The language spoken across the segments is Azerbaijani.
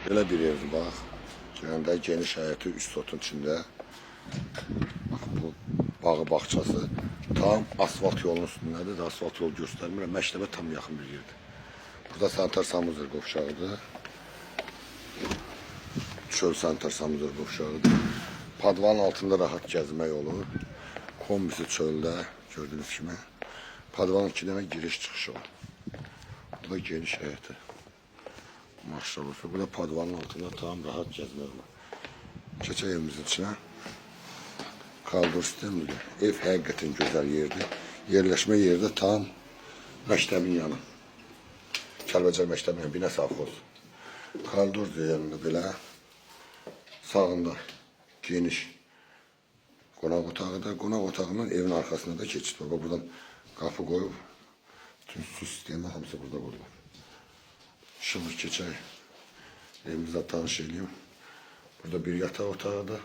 Belə bir evdir, bax. Girəndə geniş həyəti üst otun içində. Bax, bu bağı bağçası tam asfalt yolunun üstündədir. Asfalt yol göstərmir. Məktəbə tam yaxın bir yerdir. Burada sanitar samuzur qovşağıdır. Çöl sanitar samuzur qovşağıdır. Padvanın altında rahat gəzmək olur. Kombisi çöldə, gördüyünüz kimi. Padvanın 2 dənə giriş çıxışı var. Burada geniş həyəti. Maşallah. Burada padvanın altında tam rahat gəzmək olur. Keçək evimizin içine. Kaldır sistemli. Ev həqiqətən gözəl yerdir. Yerləşmə yerdə tam məktəbin yanı. Kəlbəcər məktəbin yanı, binə safxoz. Kaldır yanında belə. Sağında geniş qonaq otağıdır. Qonaq otağının evin arxasında da keçid var. Buradan qapı qoyub bütün su sistemi hamısı burada qoyulur. Şimdi keçək evimizdə tanış edeyim. Burada bir yataq otağıdır.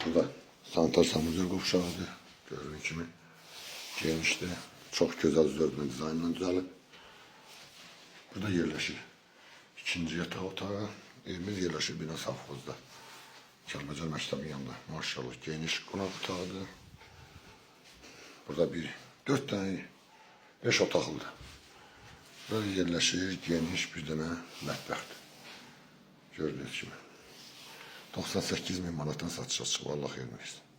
Burada sanitar samuzur qovşağıdır. Gördüğünüz kimi genişdir. Çox gözəl zövqlə dizaynla düzəlib. Burada yerləşir ikinci yataq otağı. Evimiz yerləşir bina safxozda. Kəlbəcər məktəbin yanında. Maşallah geniş qonaq otağıdır. Burada 4 tane 5 otaqlıdır. Burada yerləşir geniş bir dənə mətbəxdir. Gördüğünüz kimi. 98.000 manatdan satışa çıxıb. Allah xeyir versin.